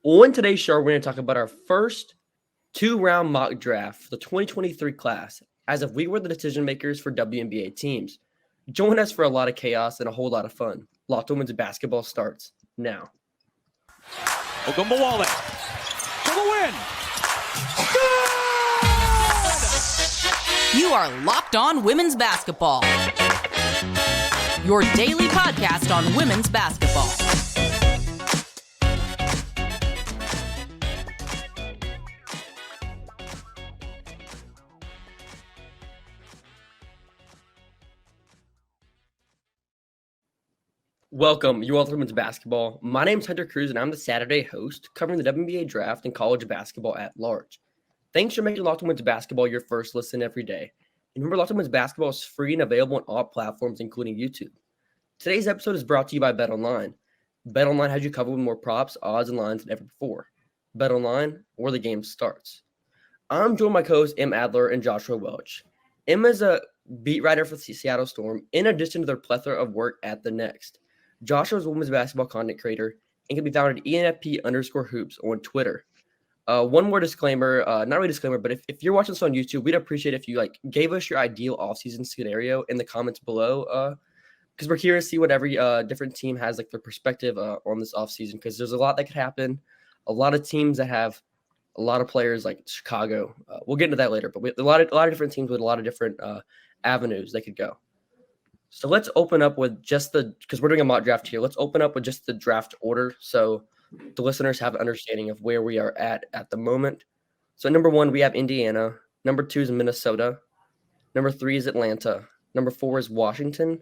On today's show, we're going to talk about our first two-round mock draft for the 2023 class, as if we were the decision makers for WNBA teams. Join us for a lot of chaos and a whole lot of fun. Locked Women's Basketball starts now. Ogunbowale for the win. You are Locked On Women's Basketball, your daily podcast on women's basketball. Welcome, you all to Women's Basketball. My name is Hunter Cruse, and I'm the Saturday host covering the WNBA draft and college basketball at large. Thanks for making Locked On Women's Basketball your first listen every day. And remember, Locked On Women's Basketball is free and available on all platforms, including YouTube. Today's episode is brought to you by BetOnline. BetOnline has you covered with more props, odds, and lines than ever before. BetOnline, where the game starts. I'm joined by co-hosts Adler and Joshua Welch. Is a beat writer for the Seattle Storm, in addition to their plethora of work at The Next. Joshua is a women's basketball content creator and can be found at ENFP_hoops on Twitter. One more disclaimer, not really disclaimer, but if you're watching this on YouTube, we'd appreciate if you gave us your ideal offseason scenario in the comments below, because we're curious to see what every different team has their perspective on this offseason, because there's a lot that could happen. A lot of teams that have a lot of players like Chicago. We'll get into that later, but a lot of different teams with a lot of different avenues they could go. So let's open up with because we're doing a mock draft here. Let's open up with just the draft order so the listeners have an understanding of where we are at the moment. So number 1, we have Indiana. Number 2 is Minnesota. Number 3 is Atlanta. Number 4 is Washington.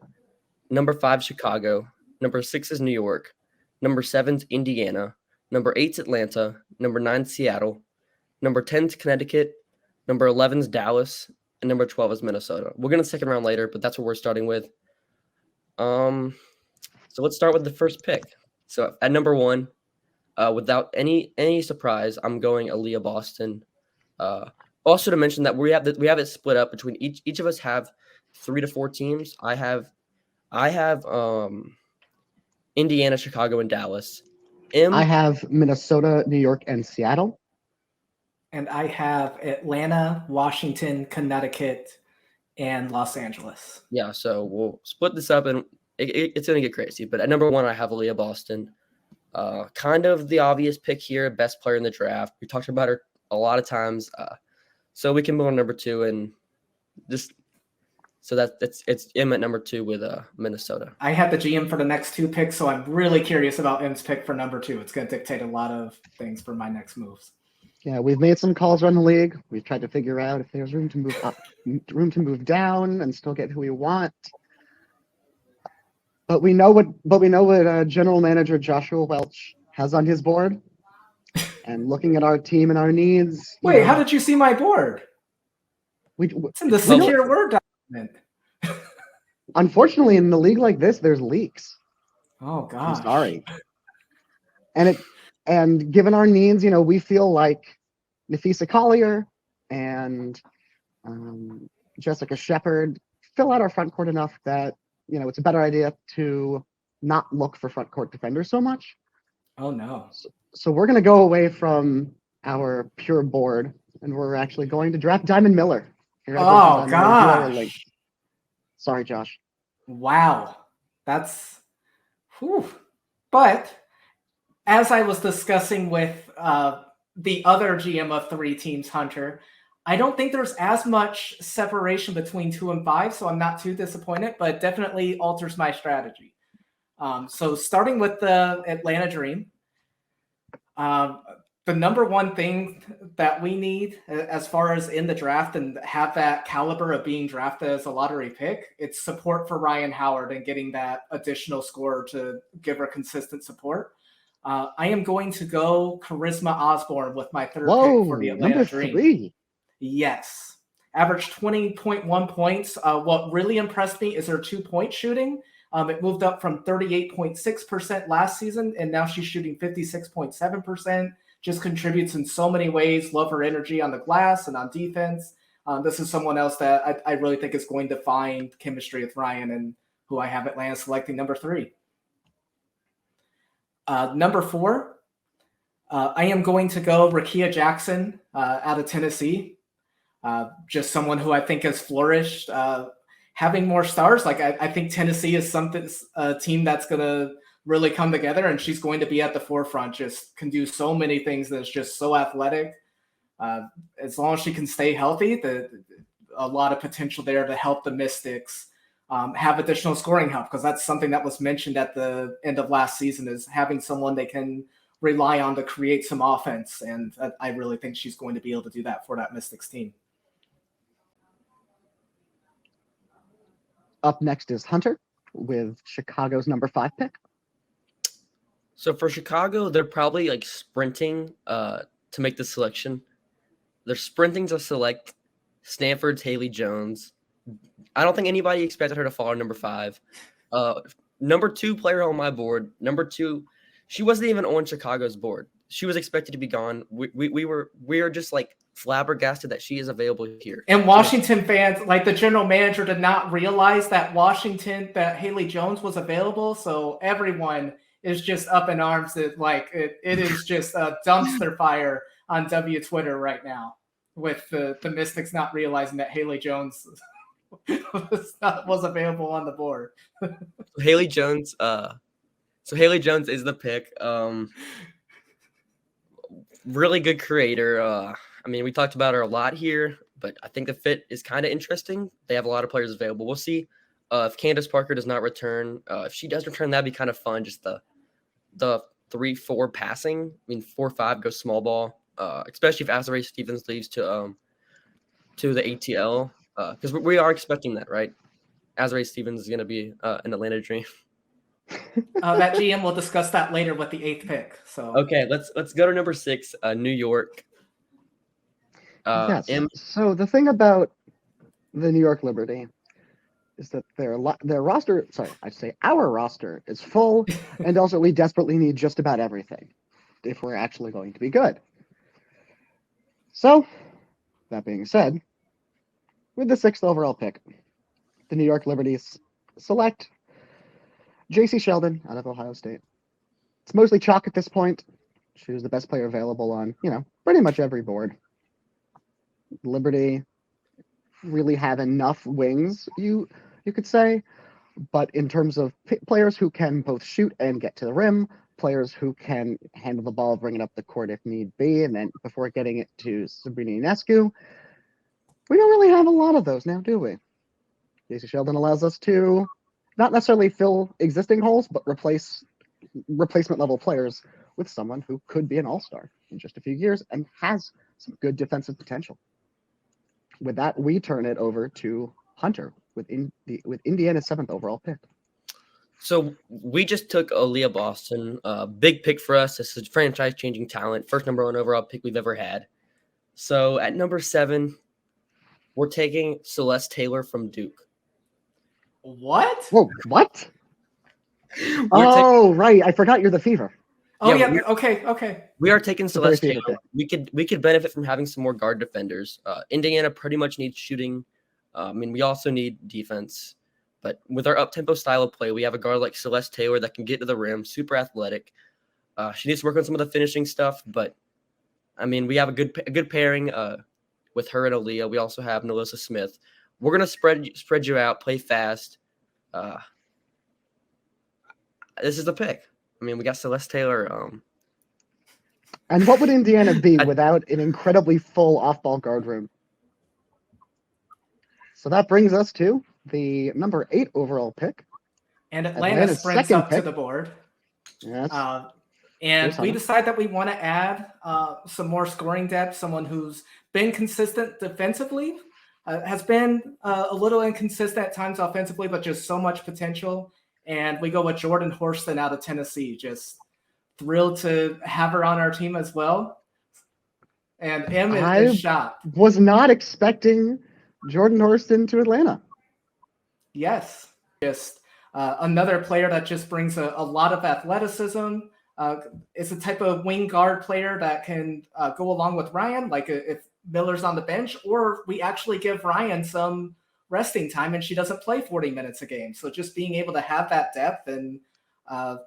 Number 5, Chicago. Number 6 is New York. Number 7 is Indiana. Number 8 is Atlanta. Number 9 is Seattle. Number 10 is Connecticut. Number 11 is Dallas. And number 12 is Minnesota. We'll get in the second round later, but that's what we're starting with. So let's start with the first pick. So at number 1, without any surprise, I'm going Aaliyah Boston. Also to mention that we have it split up between each of us have 3 to 4 teams. I have Indiana, Chicago, and Dallas. I have Minnesota, New York, and Seattle. And I have Atlanta, Washington, Connecticut, and Los Angeles. Yeah, so we'll split this up, and it's going to get crazy. But at number 1, I have Aaliyah Boston. Kind of the obvious pick here, best player in the draft. We talked about her a lot of times. So we can move on to number 2, and just so it's M at number 2 with Minnesota. I have the GM for the next 2 picks, so I'm really curious about M's pick for number 2. It's going to dictate a lot of things for my next moves. Yeah, we've made some calls around the league. We've tried to figure out if there's room to move up, room to move down, and still get who we want. But we know what General Manager Joshua Welch has on his board. And looking at our team and our needs. Wait, how did you see my board? It's in the secure Word document. Unfortunately, in a league like this, there's leaks. Oh gosh. I'm sorry. And given our needs, we feel like Nafisa Collier and Jessica Shepard fill out our front court enough that, it's a better idea to not look for front court defenders so much. Oh, no. So we're going to go away from our pure board, and we're actually going to draft Diamond Miller. Oh, gosh. Sorry, Josh. Wow. That's – whew. But – as I was discussing with the other GM of 3 teams, Hunter, I don't think there's as much separation between 2 and 5, so I'm not too disappointed, but definitely alters my strategy. So starting with the Atlanta Dream, the number 1 thing that we need as far as in the draft and have that caliber of being drafted as a lottery pick, it's support for Ryan Howard and getting that additional scorer to give her consistent support. I am going to go Charisma Osborne with my 3rd pick for the Atlanta Dream. 3. Yes. Averaged 20.1 points. What really impressed me is her 2-point shooting. It moved up from 38.6% last season, and now she's shooting 56.7%. Just contributes in so many ways. Love her energy on the glass and on defense. This is someone else that I really think is going to find chemistry with Ryan, and who I have Atlanta selecting number 3. Number 4, I am going to go Rakia Jackson out of Tennessee. Just someone who I think has flourished. Having more stars, like I think Tennessee is a team that's going to really come together, and she's going to be at the forefront. Just can do so many things that's just so athletic. As long as she can stay healthy, a lot of potential there to help the Mystics have additional scoring help, because that's something that was mentioned at the end of last season, is having someone they can rely on to create some offense. And I really think she's going to be able to do that for that Mystics team. Up next is Hunter with Chicago's number 5 pick. So for Chicago, they're probably like sprinting to make the selection. They're sprinting to select Stanford's Haley Jones. I don't think anybody expected her to fall at number 5. Number 2 player on my board. Number 2, she wasn't even on Chicago's board. She was expected to be gone. We were just like flabbergasted that she is available here. And Washington fans, like the general manager, did not realize that Haley Jones was available. So everyone is just up in arms that it is just a dumpster fire on Twitter right now, with the Mystics not realizing that Haley Jones was available on the board. Haley Jones. So Haley Jones is the pick. Really good creator. I mean, we talked about her a lot here, but I think the fit is kind of interesting. They have a lot of players available. We'll see if Candace Parker does not return. If she does return, that'd be kind of fun. Just the 3-4 passing. I mean, 4-5 goes small ball. Especially if Azare Stevens leaves to the ATL, because we are expecting that, right? Azare Stevens is going to be an Atlanta Dream. That GM will discuss that later with the 8th pick. So okay, let's go to number 6, New York. Yes. So the thing about the New York Liberty is that their roster, our roster is full, and also we desperately need just about everything if we're actually going to be good. So, that being said, with the 6th overall pick, the New York Liberties select J.C. Sheldon out of Ohio State. It's mostly chalk at this point. She was the best player available on, pretty much every board. Liberty really have enough wings, you could say, but in terms of players who can both shoot and get to the rim, players who can handle the ball, bring it up the court if need be, and then before getting it to Sabrina Ionescu, we don't really have a lot of those now, do we? J.C. Sheldon allows us to not necessarily fill existing holes, but replace replacement level players with someone who could be an all-star in just a few years and has some good defensive potential. With that, we turn it over to Hunter with Indiana's 7th overall pick. So we just took Aaliyah Boston, big pick for us. This is franchise-changing talent, first number 1 overall pick we've ever had. So at number 7, we're taking Celeste Taylor from Duke. What? Whoa, what? Right. I forgot you're the Fever. Oh, yeah. Okay. We are taking Celeste Taylor. We could benefit from having some more guard defenders. Indiana pretty much needs shooting. I mean, we also need defense. But with our up-tempo style of play, we have a guard like Celeste Taylor that can get to the rim, super athletic. She needs to work on some of the finishing stuff, but I mean, we have a good pairing with her and Aaliyah. We also have Nalissa Smith. We're gonna spread you out, play fast. This is the pick. I mean, we got Celeste Taylor. And what would Indiana be without an incredibly full off-ball guard room? So that brings us to the number 8 overall pick. And Atlanta sprints up to the board. Yes. And we decide that we want to add some more scoring depth, someone who's been consistent defensively, has been a little inconsistent at times offensively, but just so much potential. And we go with Jordan Horston out of Tennessee. Just thrilled to have her on our team as well. And M is shocked. Was not expecting Jordan Horston to Atlanta. Yes. Just another player that just brings a lot of athleticism. It's a type of wing guard player that can go along with Ryan, like if Miller's on the bench, or we actually give Ryan some resting time and she doesn't play 40 minutes a game. So just being able to have that depth and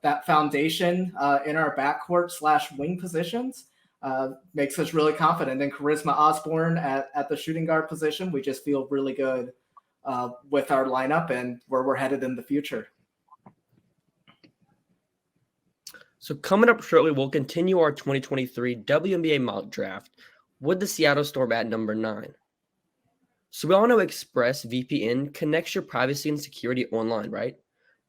that foundation in our backcourt / wing positions makes us really confident. And Charisma Osborne at the shooting guard position, we just feel really good with our lineup and where we're headed in the future. So coming up shortly, we'll continue our 2023 WNBA mock draft with the Seattle Storm at number 9. So we all know ExpressVPN connects your privacy and security online, right?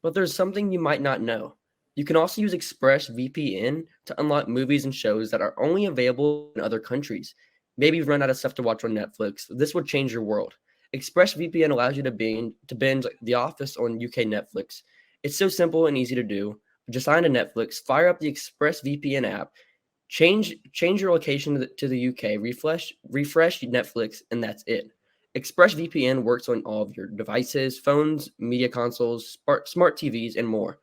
But there's something you might not know. You can also use ExpressVPN to unlock movies and shows that are only available in other countries. Maybe you've run out of stuff to watch on Netflix. This would change your world. ExpressVPN allows you to binge The Office on UK Netflix. It's so simple and easy to do. Just sign to Netflix, fire up the ExpressVPN app, change your location to the UK, refresh Netflix, and that's it. ExpressVPN works on all of your devices, phones, media consoles, smart TVs, and more.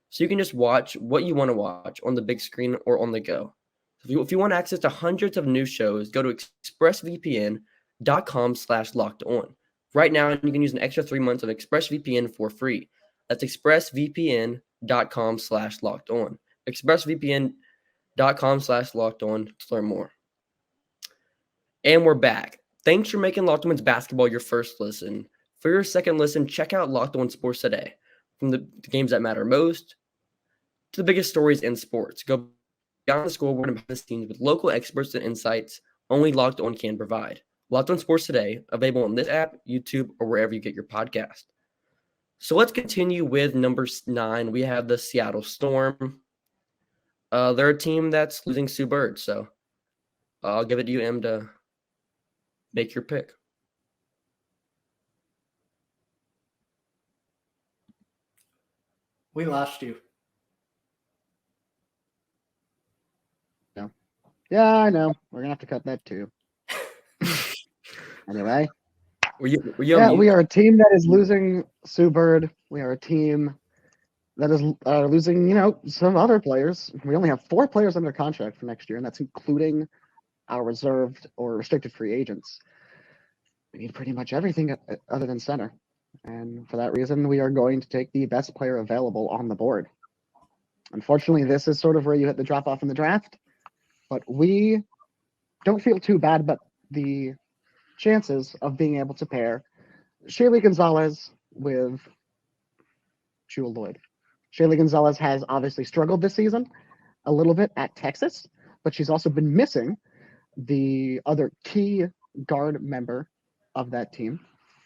So you can just watch what you want to watch on the big screen or on the go. If you want access to hundreds of new shows, go to expressvpn.com/lockedon. Right now, you can use an extra 3 months of ExpressVPN for free. That's expressvpn.com/lockedon. expressvpn.com/lockedon to learn more. And we're back. Thanks for making Locked On Women's Basketball your first listen. For your second listen, check out Locked On Sports Today. From the games that matter most to the biggest stories in sports. Go beyond the scoreboard and behind the scenes with local experts and insights only Locked On can provide. Locked On Sports Today, available on this app, YouTube, or wherever you get your podcast. So let's continue with number 9. We have the Seattle Storm. They're a team that's losing Sue Bird, so I'll give it to you, Em, to make your pick. We lost you. No. Yeah, I know. We're going to have to cut that too. Anyway. We are a team that is losing Sue Bird. We are a team that is losing, some other players. We only have 4 players under contract for next year, and that's including our reserved or restricted free agents. We need pretty much everything other than center. And for that reason, we are going to take the best player available on the board. Unfortunately, this is sort of where you hit the drop off in the draft, but we don't feel too bad about the chances of being able to pair Shaylee Gonzalez with Jewel Lloyd. Shaylee Gonzalez has obviously struggled this season a little bit at Texas, but she's also been missing the other key guard member of that team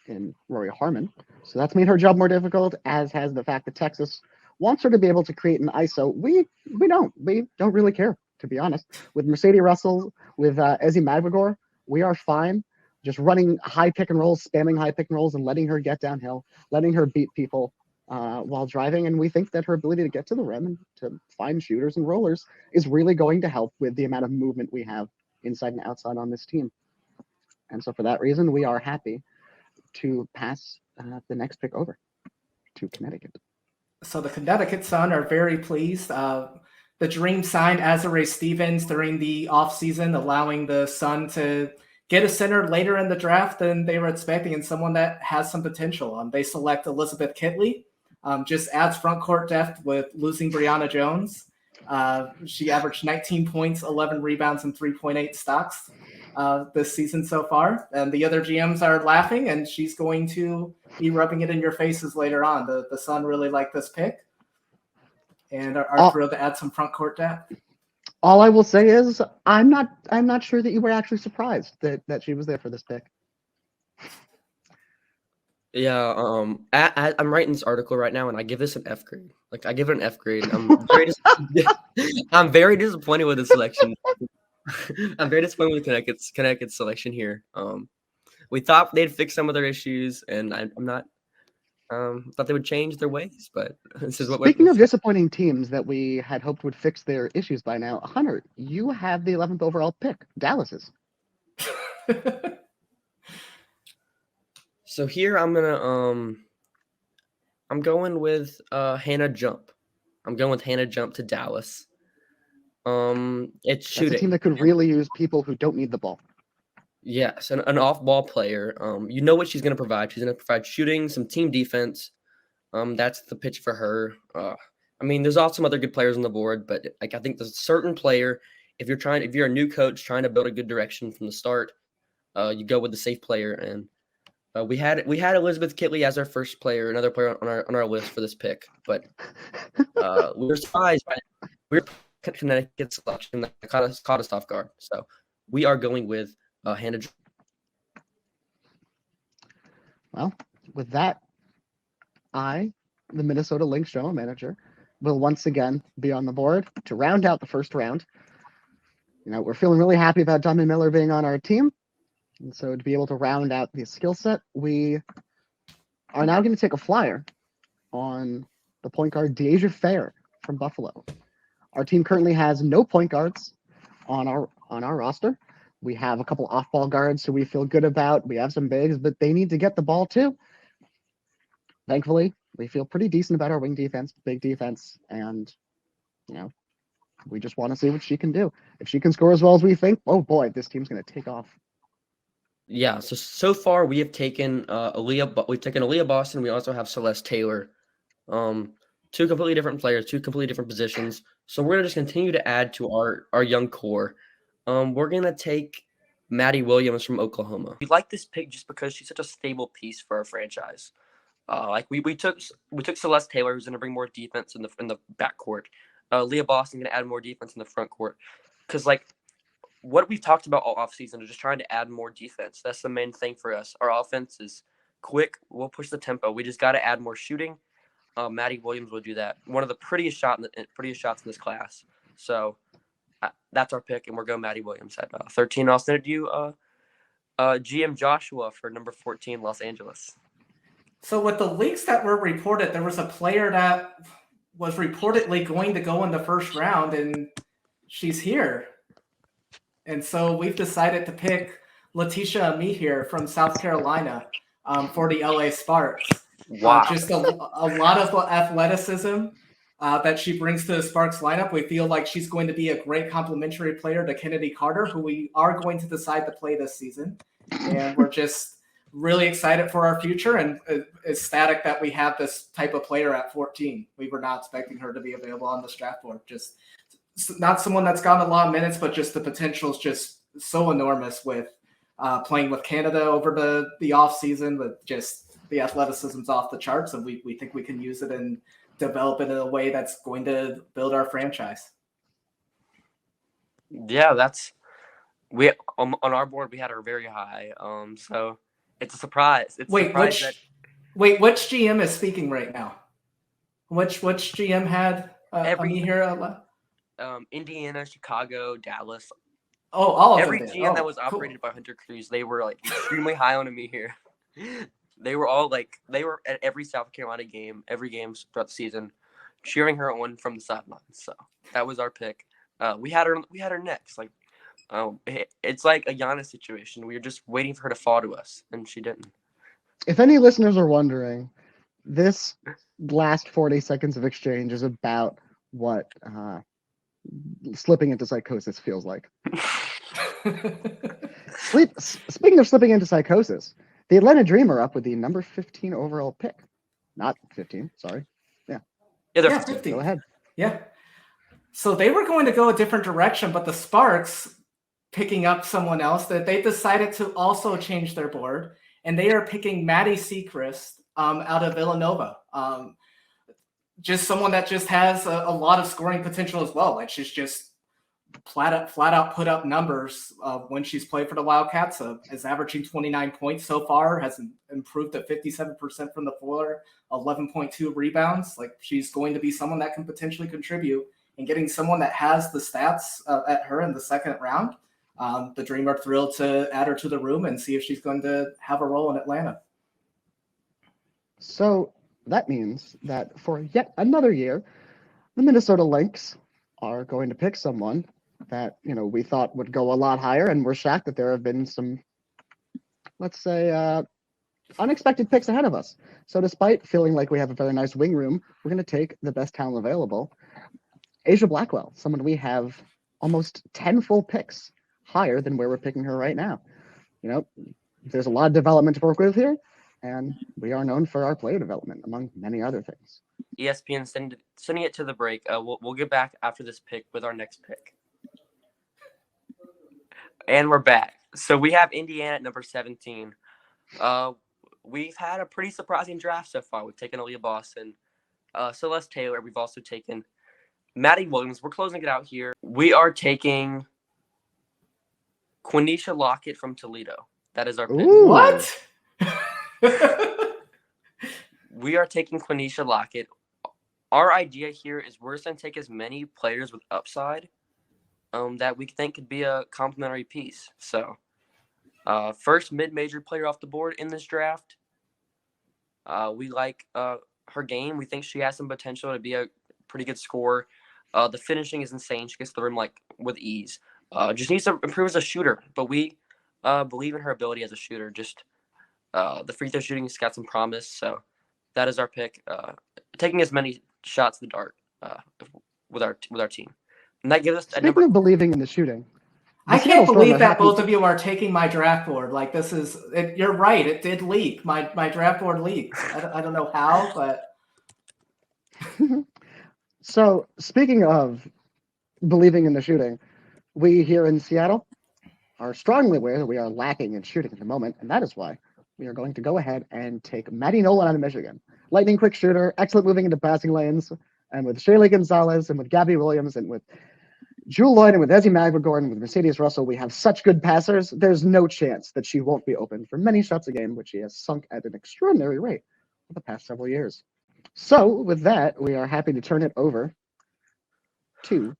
in Rory Harmon. So that's made her job more difficult, as has the fact that Texas wants her to be able to create an ISO. We don't really care, to be honest. With Mercedes Russell, with Ezzy Madrigal, we are fine just running high pick and rolls, spamming high pick and rolls, and letting her get downhill, letting her beat people while driving. And we think that her ability to get to the rim and to find shooters and rollers is really going to help with the amount of movement we have inside and outside on this team. And so for that reason, we are happy to pass the next pick over to Connecticut. So the Connecticut Sun are very pleased. The Dream signed Azare Stevens during the offseason, allowing the Sun to get a center later in the draft than they were expecting, and someone that has some potential. They select Elizabeth Kitley, just adds front court depth with losing Brianna Jones. She averaged 19 points, 11 rebounds, and 3.8 stocks this season so far. And the other GMs are laughing, and she's going to be rubbing it in your faces later on. The Sun really like this pick and are thrilled to add some front court depth. All I will say is I'm not sure that you were actually surprised that she was there for this pick. Yeah, I'm writing this article right now, and I give this an F grade. I give it an F grade. I'm very disappointed with the selection. I'm very disappointed with Connecticut's selection here. We thought they'd fix some of their issues, and I'm not. Thought they would change their ways, but this is what. Speaking of disappointing teams that we had hoped would fix their issues by now, Hunter, you have the 11th overall pick, Dallas's. So here I'm going with Hannah Jump. I'm going with Hannah Jump to Dallas. It's shooting. That's a team that could really use people who don't need the ball. Yes, an off-ball player. You know what she's going to provide. She's going to provide shooting, some team defense. That's the pitch for her. I mean, there's also some other good players on the board, but like I think there's a certain player. If you're a new coach trying to build a good direction from the start, you go with the safe player. And we had Elizabeth Kitley as our first player, another player on our list for this pick, but we were surprised by Connecticut selection that caught us off guard. So we are going with Hannah. Well, with that, I, the Minnesota Lynx general manager, will once again be on the board to round out the first round. We're feeling really happy about Diamond Miller being on our team. And so to be able to round out the skill set, we are now going to take a flyer on the point guard Deasia Fair from Buffalo. Our team currently has no point guards on our roster. We have a couple off-ball guards who we feel good about. We have some bigs, but they need to get the ball too. Thankfully, we feel pretty decent about our wing defense, big defense, and we just want to see what she can do. If she can score as well as we think, oh boy, this team's going to take off. Yeah. So far we have taken Aaliyah Boston. We also have Celeste Taylor. Two completely different players, two completely different positions. So we're gonna just continue to add to our young core. We're gonna take Maddie Williams from Oklahoma. We like this pick just because she's such a stable piece for our franchise. We took Celeste Taylor, who's gonna bring more defense in the backcourt. Leah Boston gonna add more defense in the front court. Because what we've talked about all offseason is just trying to add more defense. That's the main thing for us. Our offense is quick. We'll push the tempo. We just got to add more shooting. Maddie Williams will do that. One of the prettiest shots in this class. So that's our pick, and we're going Maddie Williams at 13. I'll send you GM Joshua for number 14, Los Angeles. So with the leaks that were reported, there was a player that was reportedly going to go in the first round, and she's here. And so we've decided to pick Letitia Ami here from South Carolina for the LA Sparks. Wow. Just a lot of athleticism that she brings to the Sparks lineup. We feel like she's going to be a great complementary player to Kennedy Carter, who we are going to decide to play this season. And we're just really excited for our future and ecstatic that we have this type of player at 14. We were not expecting her to be available on the draft board. Just not someone that's gotten a lot of minutes, but just the potential is just so enormous with playing with Canada over the off season, but just the athleticism's off the charts, and we think we can use it and develop it in a way that's going to build our franchise. Yeah, we on our board we had her very high. So it's a surprise. Which GM is speaking right now? Which GM had Ami here? Indiana, Chicago, Dallas. Oh, all of every them GM that was operated by Hunter Cruse, they were extremely high on me here. They were all they were at every South Carolina game, every game throughout the season, cheering her on from the sidelines. So that was our pick. We had her next. It's like a Giannis situation. We were just waiting for her to fall to us, and she didn't. If any listeners are wondering, this last 40 seconds of exchange is about what slipping into psychosis feels like. Speaking of slipping into psychosis, the Atlanta Dream are up with the number 15 overall pick. Not 15, sorry. Yeah, they're 15. Go ahead. Yeah. So they were going to go a different direction, but the Sparks picking up someone else that they decided to also change their board, and they are picking Maddie Sechrist out of Villanova. Just someone that just has a lot of scoring potential as well. She's just flat out put up numbers when she's played for the Wildcats. Is averaging 29 points so far, has improved to 57% from the floor, 11.2 rebounds. She's going to be someone that can potentially contribute, and getting someone that has the stats at her in the second round. The Dream are thrilled to add her to the room and see if she's going to have a role in Atlanta. So that means that for yet another year, the Minnesota Lynx are going to pick someone that we thought would go a lot higher, and we're shocked that there have been some, let's say, unexpected picks ahead of us. So despite feeling like we have a very nice wing room, we're going to take the best talent available. Asia Blackwell, someone we have almost 10 full picks higher than where we're picking her right now. There's a lot of development to work with here, and we are known for our player development, among many other things. ESPN sending it to the break. We'll get back after this pick with our next pick. And we're back. So we have Indiana at number 17. We've had a pretty surprising draft so far. We've taken Aaliyah Boston, Celeste Taylor. We've also taken Maddie Williams. We're closing it out here. We are taking Quenisha Lockett from Toledo. That is our pick. Ooh. What? We are taking Quenisha Lockett. Our idea here is we're just going to take as many players with upside that we think could be a complementary piece. So, first mid-major player off the board in this draft. We like her game. We think she has some potential to be a pretty good scorer. The finishing is insane. She gets to the rim like with ease. Just needs to improve as a shooter, but we believe in her ability as a shooter. Just the free throw shooting has got some promise. So that is our pick. Taking as many shots at the dart with our team. And that gives us a Speaking of believing in the shooting, I can't believe that both of you are taking my draft board. Like this is, you're right. It did leak. My draft board leaked. I don't know how, but. So speaking of believing in the shooting, we here in Seattle are strongly aware that we are lacking in shooting at the moment, and that is why we are going to go ahead and take Maddie Nolan out of Michigan. Lightning quick shooter, excellent moving into passing lanes, and with Shaylee Gonzalez and with Gabby Williams and with Jewel Lloyd and with Ezzie Magwagor and with Mercedes Russell, we have such good passers. There's no chance that she won't be open for many shots a game, which she has sunk at an extraordinary rate for the past several years. So with that, we are happy to turn it over to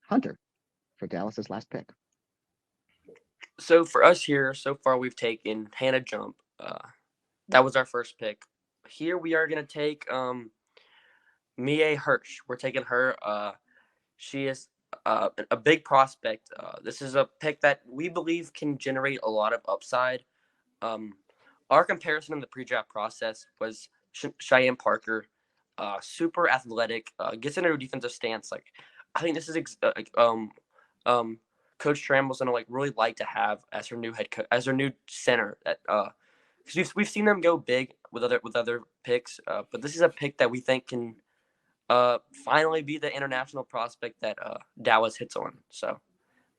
Hunter for Dallas's last pick. So for us here, so far we've taken Hannah Jump. That was our first pick. Here we are going to take Mia Hirsch. We're taking her. She is a big prospect. This is a pick that we believe can generate a lot of upside. Our comparison in the pre-draft process was Cheyenne Parker, super athletic, gets into a defensive stance. Like I think this is Coach Trammell's gonna really like to have as her new head coach, as her new center. Because we've seen them go big with other picks, but this is a pick that we think can finally be the international prospect that Dallas hits on. So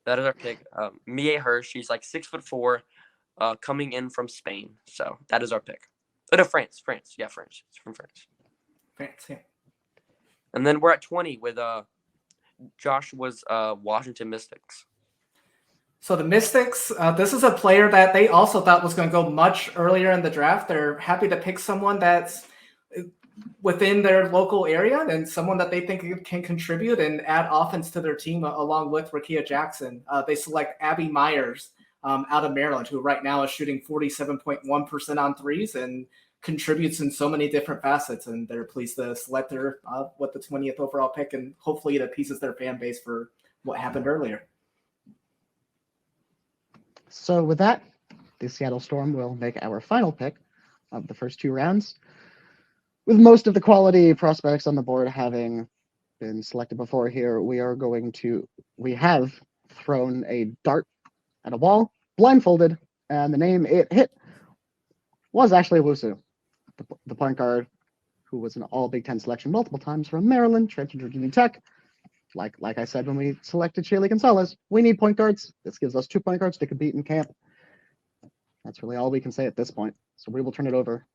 that is our pick. Mia Hirsch, she's like 6'4", coming in from Spain. So that is our pick. No, France. Yeah, France. It's from France. France, yeah. And then we're at 20 with Joshua's Washington Mystics. So the Mystics, this is a player that they also thought was going to go much earlier in the draft. They're happy to pick someone that's within their local area and someone that they think can contribute and add offense to their team along with Rakia Jackson. They select Abby Myers out of Maryland, who right now is shooting 47.1% on threes and contributes in so many different facets. And they're pleased to select her with the 20th overall pick, and hopefully it appeases their fan base for what happened earlier. So with that, the Seattle Storm will make our final pick of the first two rounds. With most of the quality prospects on the board having been selected before here, we have thrown a dart at a wall, blindfolded, and the name it hit was actually Wusu, the point guard who was an all Big Ten selection multiple times from Maryland, transferred to Virginia Tech. Like I said when we selected Shaylee Gonzalez, we need point guards. This gives us 2 point guards to compete in camp. That's really all we can say at this point. So we will turn it over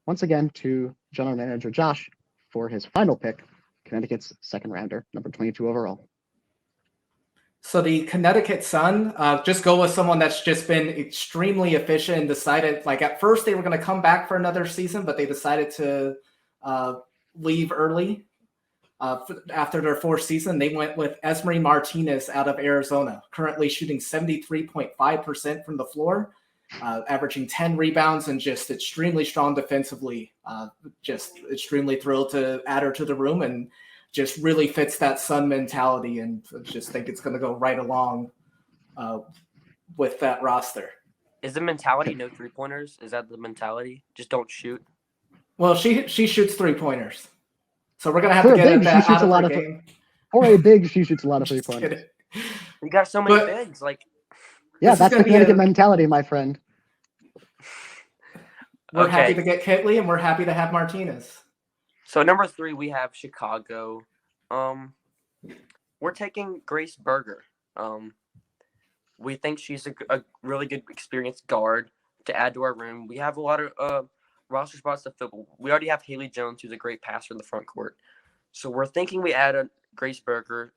once again to General Manager Josh for his final pick, Connecticut's second rounder, number 22 overall. So the Connecticut Sun, just go with someone that's just been extremely efficient and decided, like at first they were going to come back for another season, but they decided to leave early. After their 4th season, they went with Esmery Martinez out of Arizona, currently shooting 73.5% from the floor, averaging 10 rebounds and just extremely strong defensively. Just extremely thrilled to add her to the room and just really fits that Sun mentality, and just think it's going to go right along with that roster. Is the mentality no 3-pointers? Is that the mentality? Just don't shoot? Well, she shoots 3-pointers. So we're going to have to get that out of her game. For a big, she shoots a lot of 3-pointers. You got so many bigs. Yeah, that's the Connecticut mentality, my friend. We're happy Okay. to get Kitley, and we're happy to have Martinez. So number 3, we have Chicago. We're taking Grace Berger. We think she's a really good experienced guard to add to our room. We have a lot of roster spots to fill. We already have Haley Jones, who's a great passer in the front court. So we're thinking we add a Grace Berger.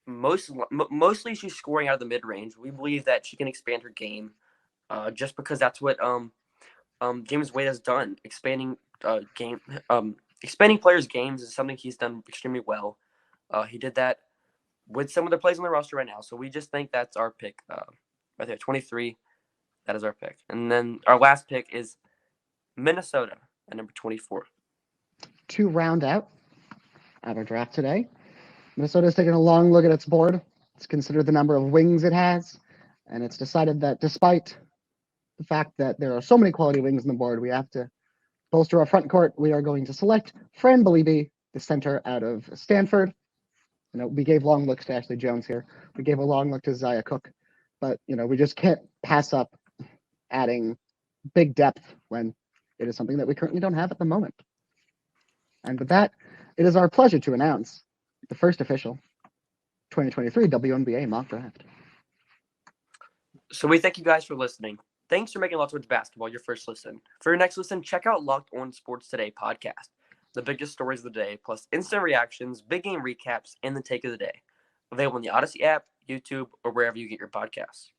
Mostly she's scoring out of the mid-range. We believe that she can expand her game just because that's what James Wade has done. Expanding players' games is something he's done extremely well. He did that with some of the players on the roster right now. So we just think that's our pick right there, 23. That is our pick. And then our last pick is Minnesota at number 24. To round out our draft today, Minnesota's taken a long look at its board. It's considered the number of wings it has, and it's decided that despite the fact that there are so many quality wings on the board, we have to bolster our front court. We are going to select Fran Beliebe, the center out of Stanford. We gave long looks to Ashley Jones here. We gave a long look to Zaya Cook, but we just can't pass up adding big depth when it is something that we currently don't have at the moment. And with that, it is our pleasure to announce the first official 2023 WNBA mock draft. So we thank you guys for listening. Thanks for making Locked On Basketball your first listen. For your next listen, check out Locked On Sports Today podcast. The biggest stories of the day, plus instant reactions, big game recaps, and the take of the day. Available on the Odyssey app, YouTube, or wherever you get your podcasts.